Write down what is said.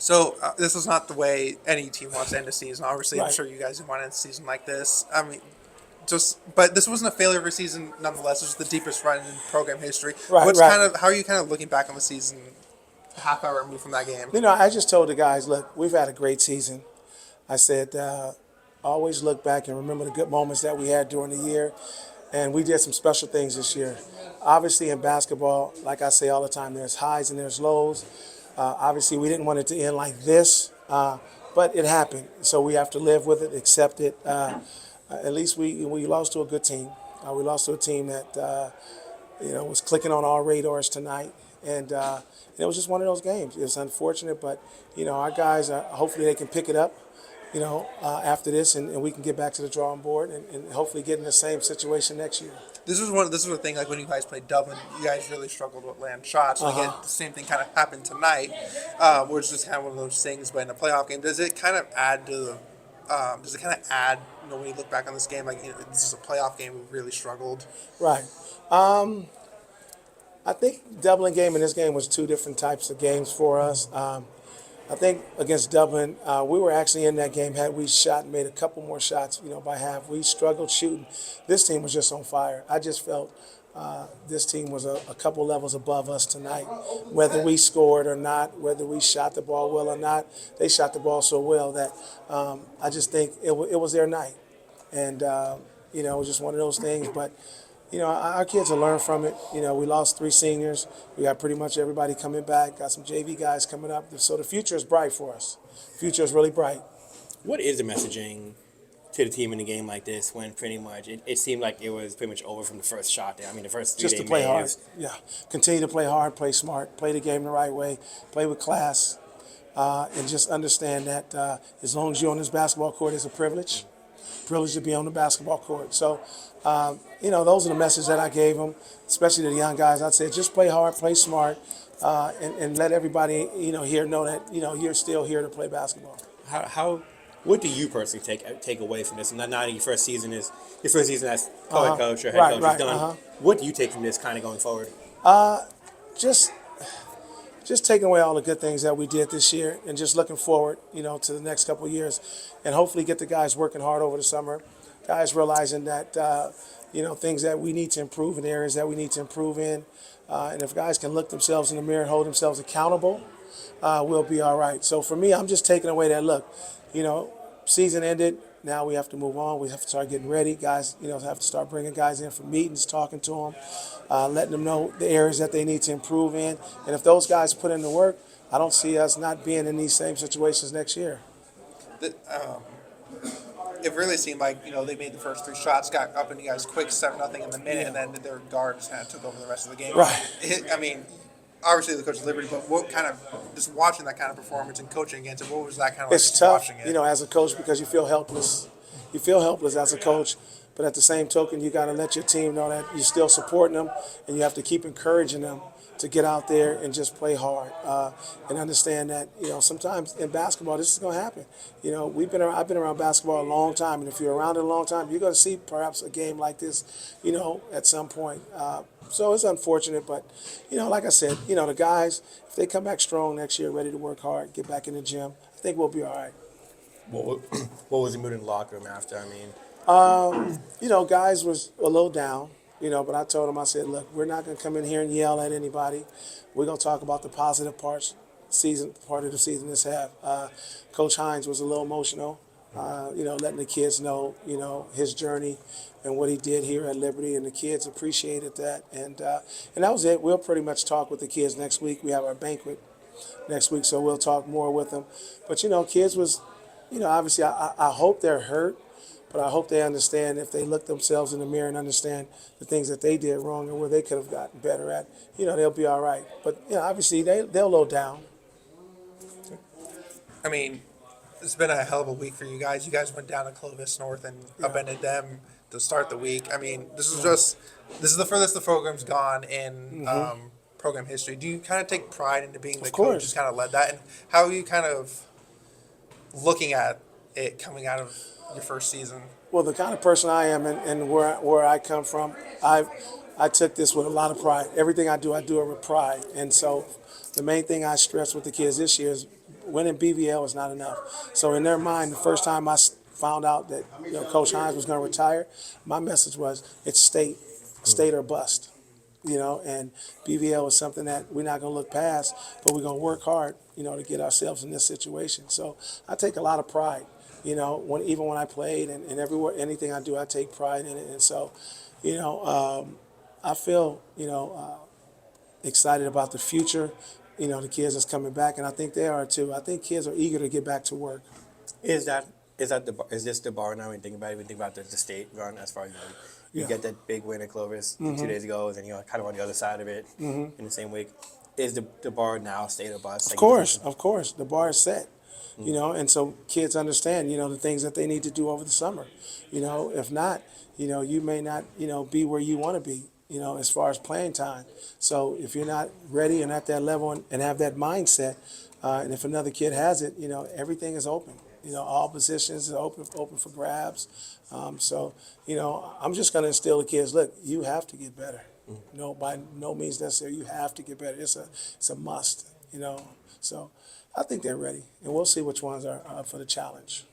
So this is not the way any team wants to end a season. Obviously, I'm Right, sure you guys want to end a season like this. I mean, but this wasn't a failure of a season nonetheless. This was the deepest run in program history. right, right. How are you kind of looking back on the season, half hour removed from that game? I just told the guys, look, we've had a great season. I said, always look back and remember the good moments that we had during the year. And we did some special things this year. Obviously, in basketball, like I say all the time, there's highs and there's lows. Obviously, we didn't want it to end like this, but it happened. So we have to live with it, accept it. At least we lost to a good team. We lost to a team that was clicking on our radars tonight, and it was just one of those games. It was unfortunate, but our guys, hopefully they can pick it up, after this, and we can get back to the drawing board and hopefully get in the same situation next year. This was a thing like when you guys played Dublin, you guys really struggled with land shots. And again, the same thing kind of happened tonight, where it's just kind of one of those things. But in a playoff game, does it kind of add to the does it kind of add, when you look back on this game, like, this is a playoff game, we really struggled? Right. I think Dublin game and this game was two different types of games for us. I think against Dublin, we were actually in that game. Had we shot and made a couple more shots, by half, we struggled shooting. This team was just on fire. I just felt this team was a couple levels above us tonight. Whether we scored or not, whether we shot the ball well or not, they shot the ball so well that I just think it was their night. And, it was just one of those things. But our kids will learn from it. We lost 3 seniors. We got pretty much everybody coming back. Got some JV guys coming up. So the future is bright for us. The future is really bright. What is the messaging to the team in a game like this when pretty much it seemed like it was pretty much over from the first shot there? I mean, the first 3 Just to play hard. Yeah. Continue to play hard, play smart, play the game the right way, play with class, and just understand that as long as you're on this basketball court, it's a privilege to be on the basketball court. So, those are the messages that I gave them, especially to the young guys. I'd say just play hard, play smart, and let everybody, here know that, you're still here to play basketball. What do you personally take away from this? Now that your first season as co-head coach or head Right, coach right, is done, what do you take from this kind of going forward? Just taking away all the good things that we did this year and just looking forward, to the next couple of years, and hopefully get the guys working hard over the summer, guys realizing that, things that we need to improve in, areas that we need to improve in, and if guys can look themselves in the mirror and hold themselves accountable, we'll be all right. So for me, I'm just taking away that, look, season ended. Now we have to move on. We have to start getting ready. Guys, have to start bringing guys in for meetings, talking to them, letting them know the areas that they need to improve in. And if those guys put in the work, I don't see us not being in these same situations next year. It really seemed like they made the first 3 shots, got up and you guys quick 7-0 in the minute, and then their guards kind of took over the rest of the game. Right. I mean, obviously the coach of Liberty, but what kind of, just watching that kind of performance and coaching against it, what was that kind of like? It's tough, watching it? as a coach, because you feel helpless. You feel helpless as a coach, but at the same token, you got to let your team know that you're still supporting them, and you have to keep encouraging them to get out there and just play hard, and understand that sometimes in basketball this is going to happen. I've been around basketball a long time, and if you're around it a long time, you're going to see perhaps a game like this, at some point. So it's unfortunate, but like I said, the guys, if they come back strong next year, ready to work hard, get back in the gym, I think we'll be all right. What was the mood in the locker room after? I mean, Guys was a little down. But I told them, I said, look, we're not going to come in here and yell at anybody. We're going to talk about the positive part of the season this half. Coach Hines was a little emotional, letting the kids know, his journey and what he did here at Liberty, and the kids appreciated that. And that was it. We'll pretty much talk with the kids next week. We have our banquet next week, so we'll talk more with them. But, kids was, obviously I hope they're hurt. But I hope they understand, if they look themselves in the mirror and understand the things that they did wrong and where they could have gotten better at, they'll be all right. But, obviously they'll low down. I mean, it's been a hell of a week for you guys. You guys went down to Clovis North and upended them to start the week. I mean, this is the furthest the program's gone in program history. Do you kind of take pride into being the coach who's kind of led that? And how are you kind of looking at it coming out of your first season? Well, the kind of person I am and where I come from, I took this with a lot of pride. Everything I do it with pride. And so the main thing I stress with the kids this year is winning BVL is not enough. So in their mind, the first time I found out that Coach Hines was going to retire, my message was it's state or bust. And BVL is something that we're not going to look past, but we're going to work hard, to get ourselves in this situation. So I take a lot of pride, even when I played and everywhere, anything I do, I take pride in it. And so, I feel, excited about the future, the kids that's coming back, and I think they are too. I think kids are eager to get back to work. Is this the bar now when you think about it? When you think about the state run as far as you Yeah. get that big win at Clovis 2 days ago, and you're kind of on the other side of it in the same week. Is the bar now state or bust? Of course, the bar is set. And so kids understand, the things that they need to do over the summer. If not, you may not, be where you want to be, as far as playing time. So if you're not ready and at that level and have that mindset, and if another kid has it, everything is open. All positions are open for grabs. So, I'm just going to instill the kids, look, you have to get better. By no means necessary, you have to get better. It's a must, So I think they're ready, and we'll see which ones are up for the challenge.